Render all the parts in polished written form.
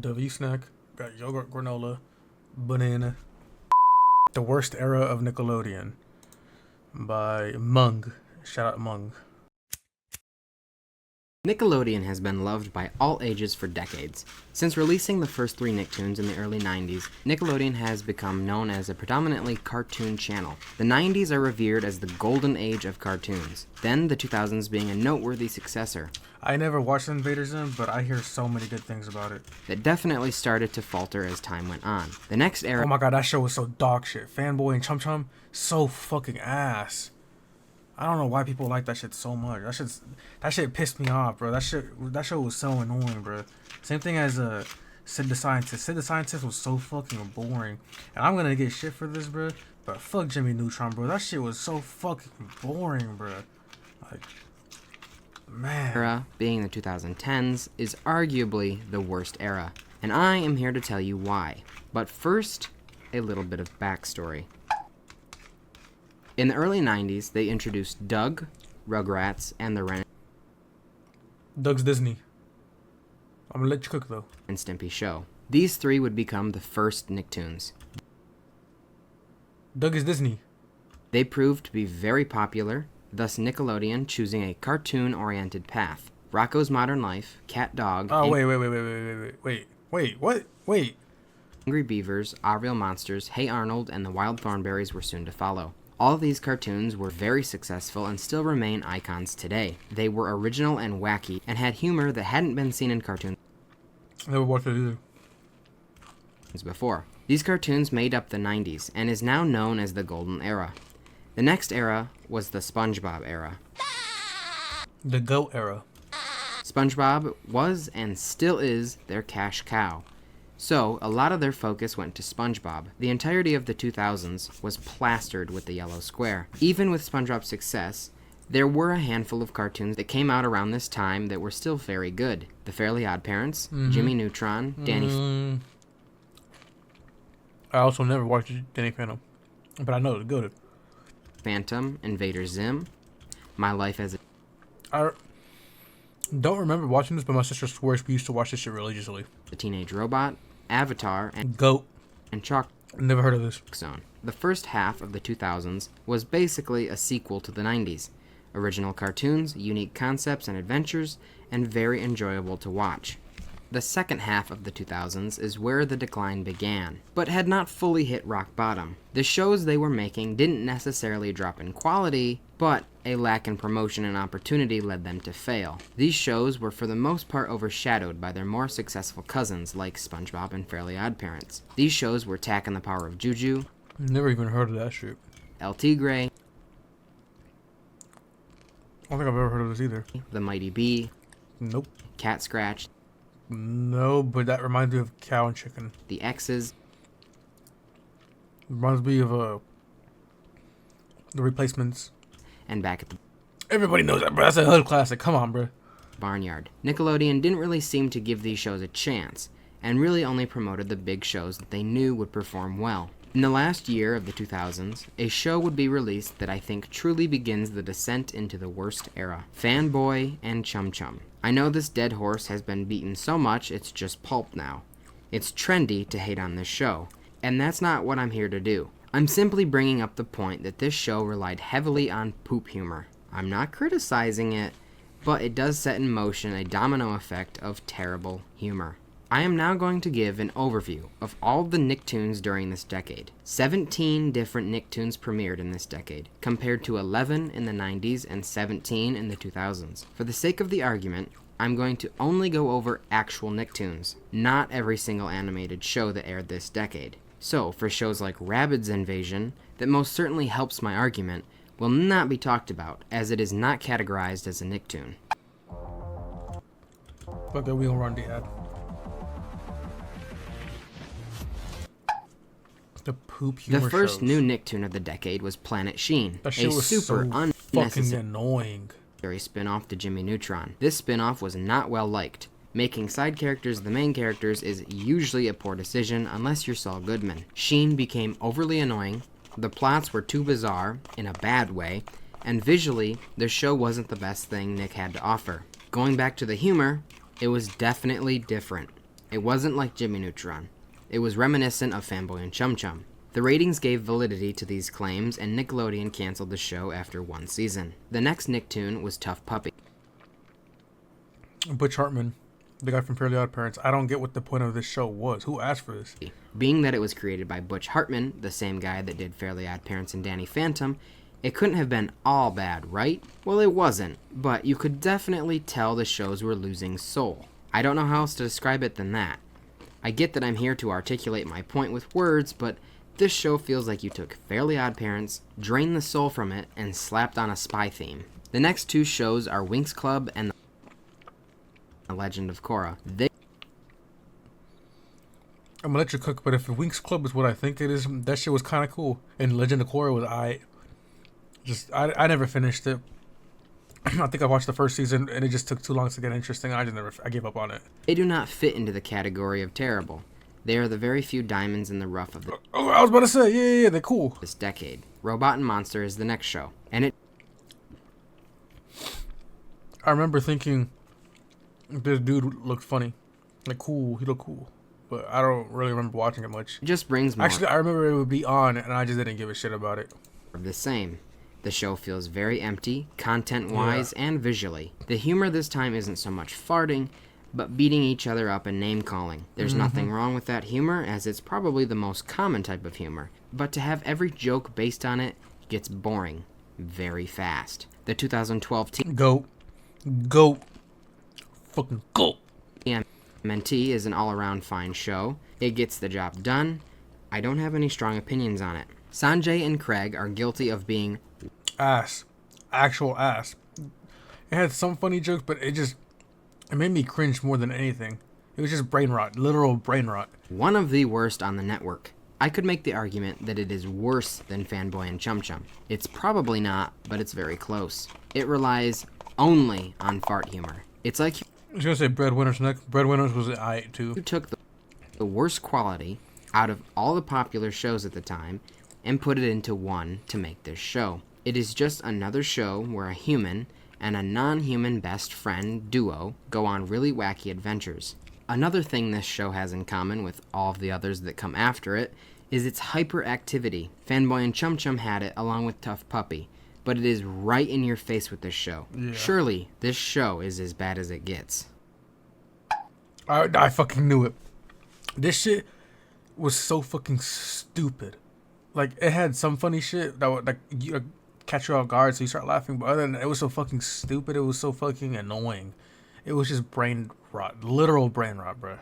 W snack. Got yogurt, granola, banana. The Worst Era of Nickelodeon by Mung. Shout out Mung. Nickelodeon has been loved by all ages for decades. Since releasing the first 3 Nicktoons in the early 90s, Nickelodeon has become known as a predominantly cartoon channel. The 90s are revered as the golden age of cartoons, then the 2000s being a noteworthy successor. I never watched Invader Zim, but I hear so many good things about it. That definitely started to falter as time went on. The next era— Oh my god, that show was so dog shit. Fanboy and Chum Chum, so fucking ass. I don't know why people like that shit so much. That shit pissed me off, bro. That show was so annoying, bro. Same thing as Sid the Scientist. Sid the Scientist was so fucking boring. And I'm gonna get shit for this, bro. But fuck Jimmy Neutron, bro. That shit was so fucking boring, bro. Like, man. Era, being the 2010s, is arguably the worst era. And I am here to tell you why. But first, a little bit of backstory. In the early 90s, they introduced Doug, Rugrats, and the Ren Doug's Disney. I'm gonna let you cook, though. and Stimpy show. These 3 would become the first Nicktoons. Doug is Disney. They proved to be very popular, thus Nickelodeon choosing a cartoon-oriented path. Rocko's Modern Life, Cat Dog, Oh, wait, what? Wait. Angry Beavers, Our Real Monsters, Hey Arnold, and the Wild Thornberrys were soon to follow. All of these cartoons were very successful and still remain icons today. They were original and wacky, and had humor that hadn't been seen in cartoons Never watched it either. before. These cartoons made up the 90s, and is now known as the Golden Era. The next era was the SpongeBob era. The GOAT era. SpongeBob was and still is their cash cow. So, a lot of their focus went to SpongeBob. The entirety of the 2000s was plastered with the yellow square. Even with SpongeBob's success, there were a handful of cartoons that came out around this time that were still very good. The Fairly Odd Parents, Jimmy Neutron, Danny I also never watched Danny Phantom, but I know it's good. Phantom, Invader Zim, My Life as a I don't remember watching this, but my sister swears we used to watch this shit religiously. Teenage Robot, Avatar, and GOAT. Chalk Never heard of this. Zone. The first half of the 2000s was basically a sequel to the 90s. Original cartoons, unique concepts and adventures, and very enjoyable to watch. The second half of the 2000s is where the decline began, but had not fully hit rock bottom. The shows they were making didn't necessarily drop in quality, but a lack in promotion and opportunity led them to fail. These shows were for the most part overshadowed by their more successful cousins like SpongeBob and Fairly Odd Parents. These shows were Tak and the Power of Juju, Never even heard of that shit. El Tigre, I don't think I've ever heard of this either. The Mighty Bee, Nope. Cat Scratch, No, but that reminds me of Cow and Chicken. The X's, Reminds me of The Replacements. and Back at the Everybody knows that, bro. That's a hood classic. Come on, bro. Barnyard. Nickelodeon didn't really seem to give these shows a chance, and really only promoted the big shows that they knew would perform well. In the last year of the 2000s, a show would be released that I think truly begins the descent into the worst era. Fanboy and Chum Chum. I know this dead horse has been beaten so much it's just pulp now. It's trendy to hate on this show, and that's not what I'm here to do. I'm simply bringing up the point that this show relied heavily on poop humor. I'm not criticizing it, but it does set in motion a domino effect of terrible humor. I am now going to give an overview of all the Nicktoons during this decade. 17 different Nicktoons premiered in this decade, compared to 11 in the 90s and 17 in the 2000s. For the sake of the argument, I'm going to only go over actual Nicktoons, not every single animated show that aired this decade. So, for shows like Rabbids Invasion, that most certainly helps my argument, will not be talked about, as it is not categorized as a Nicktoon. Fuck it, we gonna run the ad. The poop humor The first shows. new Nicktoon of the decade was Planet Sheen, That a shit was super so fucking unnecessary annoying. spin-off to Jimmy Neutron. This spin-off was not well liked. Making side characters the main characters is usually a poor decision unless you're Saul Goodman. Sheen became overly annoying, the plots were too bizarre, in a bad way, and visually, the show wasn't the best thing Nick had to offer. Going back to the humor, it was definitely different. It wasn't like Jimmy Neutron. It was reminiscent of Fanboy and Chum Chum. The ratings gave validity to these claims, and Nickelodeon canceled the show after 1 season. The next Nicktoon was Tough Puppy. Butch Hartman, the guy from Fairly Odd Parents. I don't get what the point of this show was. Who asked for this? Being that it was created by Butch Hartman, the same guy that did Fairly Odd Parents and Danny Phantom, it couldn't have been all bad, right? Well, it wasn't, but you could definitely tell the shows were losing soul. I don't know how else to describe it than that. I get that I'm here to articulate my point with words, but this show feels like you took Fairly Odd Parents, drained the soul from it, and slapped on a spy theme. The next 2 shows are Winx Club and The Legend of Korra. I'm gonna let you cook, but if Winx Club is what I think it is, that shit was kind of cool. And Legend of Korra was I never finished it. I think I watched the first season and it just took too long to get interesting. I gave up on it. They do not fit into the category of terrible. They are the very few diamonds in the rough of I was about to say, yeah, they're cool. This decade. Robot and Monster is the next show, and I remember thinking this dude looked funny, like cool. He looked cool, but I don't really remember watching it much. It just brings more. Actually, I remember it would be on, and I just didn't give a shit about it. Of the same. The show feels very empty, content-wise and visually. The humor this time isn't so much farting, but beating each other up and name-calling. There's nothing wrong with that humor, as it's probably the most common type of humor. But to have every joke based on it gets boring very fast. The 2012 Go. Fucking go. TMNT is an all-around fine show. It gets the job done. I don't have any strong opinions on it. Sanjay and Craig are guilty of being ass. Actual ass. It had some funny jokes, but it made me cringe more than anything. It was just brain rot. Literal brain rot. One of the worst on the network. I could make the argument that it is worse than Fanboy and Chum Chum. It's probably not, but it's very close. It relies only on fart humor. It's like I was gonna say Breadwinners next. Breadwinners was aight too. you took the worst quality out of all the popular shows at the time and put it into one to make this show. It is just another show where a human and a non-human best friend duo go on really wacky adventures. Another thing this show has in common with all of the others that come after it is its hyperactivity. Fanboy and Chum Chum had it along with Tough Puppy, but it is right in your face with this show. Yeah. Surely this show is as bad as it gets. I fucking knew it. This shit was so fucking stupid. Like, it had some funny shit that would catch you off guard, so you start laughing. But other than that, it was so fucking stupid. It was so fucking annoying. It was just brain rot, literal brain rot, bro.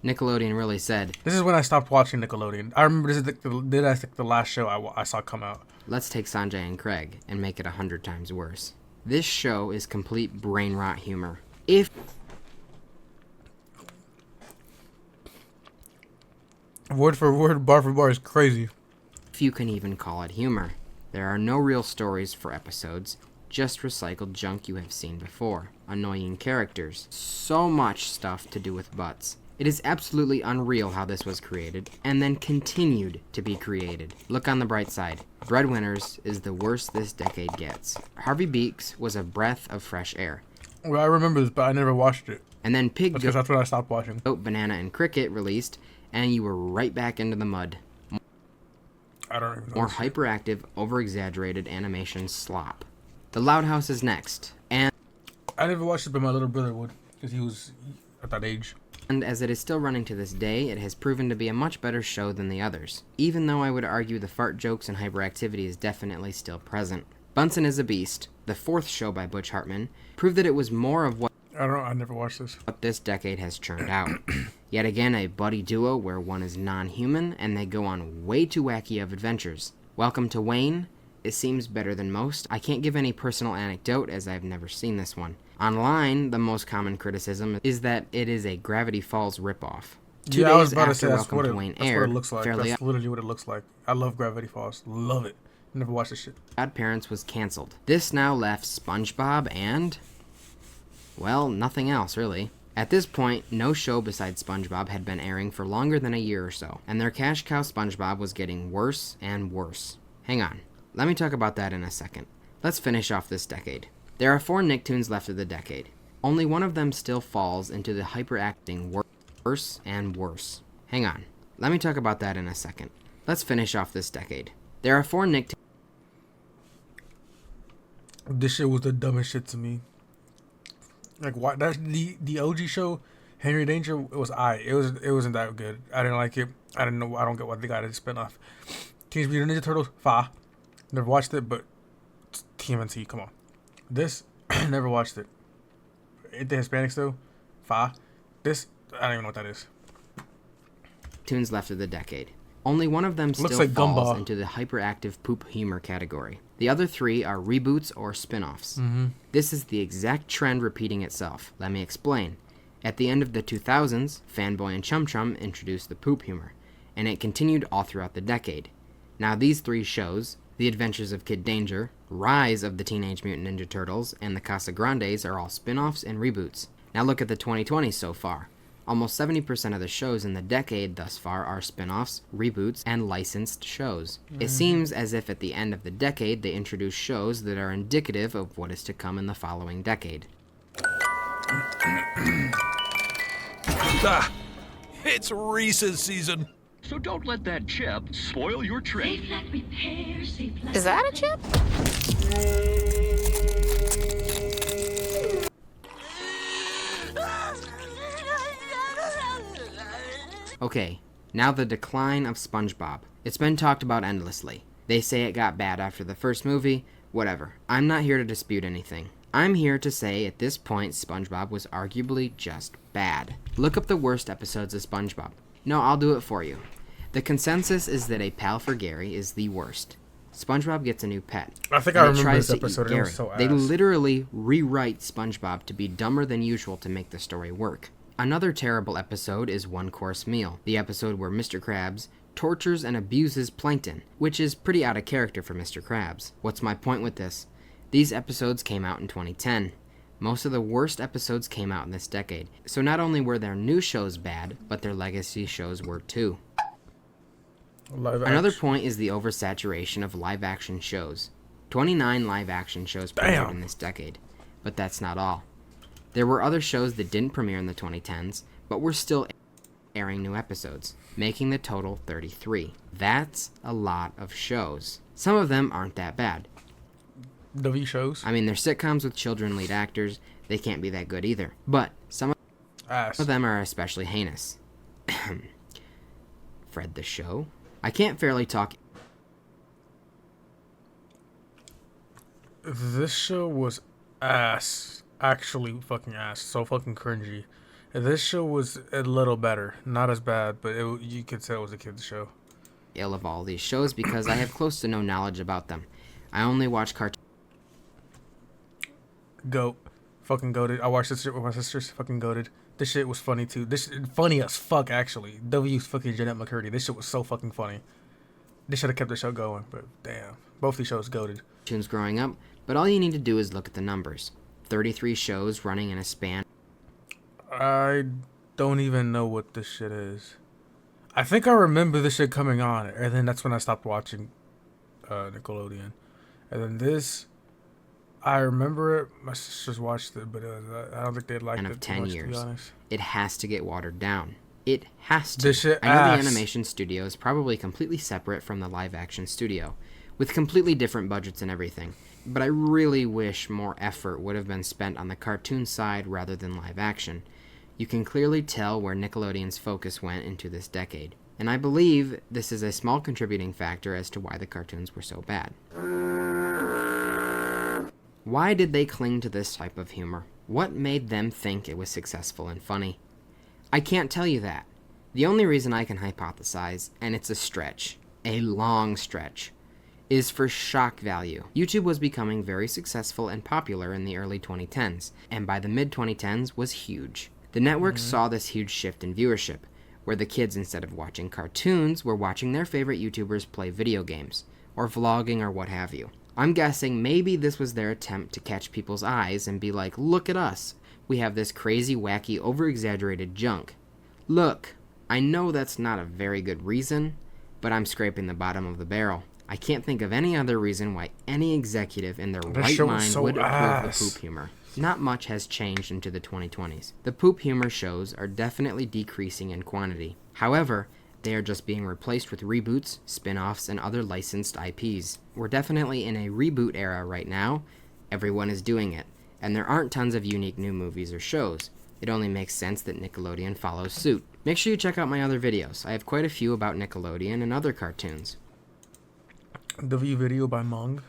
Nickelodeon really said. This is when I stopped watching Nickelodeon. I remember this is the last show I saw come out. Let's take Sanjay and Craig and make it 100 times worse. This show is complete brain rot humor. Word for word, bar for bar is crazy. If you can even call it humor. There are no real stories for episodes, just recycled junk you have seen before. Annoying characters. So much stuff to do with butts. It is absolutely unreal how this was created, and then continued to be created. Look on the bright side. Breadwinners is the worst this decade gets. Harvey Beaks was a breath of fresh air. Well, I remember this, but I never watched it. And then Because that's what I stopped watching. Goat, Banana, and Cricket released, and you were right back into the mud. I don't even know. More hyperactive, over-exaggerated animation slop. The Loud House is next, and I never watched it, but my little brother would, because he was at that age. And as it is still running to this day, it has proven to be a much better show than the others, even though I would argue the fart jokes and hyperactivity is definitely still present. Bunsen is a Beast, the 4th show by Butch Hartman, proved that it was more of what I never watched this. What this decade has churned out. Yet again, a buddy duo where one is non-human and they go on way too wacky of adventures. Welcome to Wayne. It seems better than most. I can't give any personal anecdote as I've never seen this one. Online, the most common criticism is that it is a Gravity Falls ripoff. 2 I was days about to after say that's Welcome what to it, Wayne that's aired, what it looks like. Fairly That's literally what it looks like. I love Gravity Falls. Love it. Never watched this shit. Odd Parents was canceled. This now left SpongeBob and, well, nothing else really. At this point, no show besides SpongeBob had been airing for longer than a year or so, and their cash cow SpongeBob was getting worse and worse. Hang on, let me talk about that in a second. Let's finish off this decade. There are 4 Nicktoons left of the decade. Only one of them still falls into the hyperacting worse and worse. Hang on, let me talk about that in a second. Let's finish off this decade. There are 4 Nick... This shit was the dumbest shit to me. Like, why? That's the OG show, Henry Danger, it was it wasn't that good. I didn't like it. I don't get why they got it spinoff. Teenage Mutant Ninja Turtles, fa. Never watched it, but TMNT, come on. This, never watched it. The Hispanics though, fa. This, I don't even know what that is. Tunes left of the decade. Only one of them still like falls Gumball. into the hyperactive poop humor category. The other 3 are reboots or spin-offs. Mm-hmm. This is the exact trend repeating itself. Let me explain. At the end of the 2000s, Fanboy and Chum Chum introduced the poop humor, and it continued all throughout the decade. Now these 3 shows, The Adventures of Kid Danger, Rise of the Teenage Mutant Ninja Turtles, and The Casa Grandes are all spin-offs and reboots. Now look at the 2020s so far. Almost 70% of the shows in the decade thus far are spin-offs, reboots, and licensed shows. It seems as if at the end of the decade they introduce shows that are indicative of what is to come in the following decade. Ah, it's Reese's season. So don't let that chip spoil your trip. Safe like repair, safe like... Is that a chip? Okay, now the decline of SpongeBob. It's been talked about endlessly. They say it got bad after the first movie, whatever. I'm not here to dispute anything. I'm here to say at this point SpongeBob was arguably just bad. Look up the worst episodes of SpongeBob. No, I'll do it for you. The consensus is that A Pal for Gary is the worst. SpongeBob gets a new pet. I think and I it remember tries this to eat episode. It Gary. was so They ass. literally rewrite SpongeBob to be dumber than usual to make the story work. Another terrible episode is One Course Meal, the episode where Mr. Krabs tortures and abuses Plankton, which is pretty out of character for Mr. Krabs. What's my point with this? These episodes came out in 2010. Most of the worst episodes came out in this decade, so not only were their new shows bad, but their legacy shows were too. Another point is the oversaturation of live-action shows. 29 live-action shows premiered in this decade, but that's not all. There were other shows that didn't premiere in the 2010s, but were still airing new episodes, making the total 33. That's a lot of shows. Some of them aren't that bad. W shows. I mean, they're sitcoms with children lead actors. They can't be that good either. But some Ass. of them are especially heinous. Fred the Show. I can't fairly talk. This show was ass. Actually fucking ass. So fucking cringy. This show was a little better. Not as bad, but you could tell it was a kid's show. Ill of all these shows because I have close to no knowledge about them. I only watch cartoons. Goat. Fucking goated. I watched this shit with my sisters. Fucking goated. This shit was funny too. This funny as fuck actually. W's fucking Jeanette McCurdy. This shit was so fucking funny. They should have kept the show going, but damn. Both these shows goated. Growing up, but all you need to do is look at the numbers. 33 shows running in a span. I don't even know what this shit is. I think I remember this shit coming on, and then that's when I stopped watching Nickelodeon. And then this, I remember it. My sisters watched it, but I don't think they'd liked And it of too 10 much, to years. be honest. It has to get watered down. It has to. This shit I know ass. the animation studio is probably completely separate from the live action studio, with completely different budgets and everything. But I really wish more effort would have been spent on the cartoon side rather than live action. You can clearly tell where Nickelodeon's focus went into this decade. And I believe this is a small contributing factor as to why the cartoons were so bad. Why did they cling to this type of humor? What made them think it was successful and funny? I can't tell you that. The only reason I can hypothesize, and it's a stretch, a long stretch, is for shock value. YouTube was becoming very successful and popular in the early 2010s, and by the mid-2010s was huge. The network saw this huge shift in viewership, where the kids, instead of watching cartoons, were watching their favorite YouTubers play video games, or vlogging or what have you. I'm guessing maybe this was their attempt to catch people's eyes and be like, look at us, we have this crazy, wacky, over-exaggerated junk. Look, I know that's not a very good reason, but I'm scraping the bottom of the barrel. I can't think of any other reason why any executive in their right show was mind so would approve ass. the poop humor. Not much has changed into the 2020s. The poop humor shows are definitely decreasing in quantity. However, they are just being replaced with reboots, spin-offs, and other licensed IPs. We're definitely in a reboot era right now. Everyone is doing it, and there aren't tons of unique new movies or shows. It only makes sense that Nickelodeon follows suit. Make sure you check out my other videos. I have quite a few about Nickelodeon and other cartoons. The V video by Mung.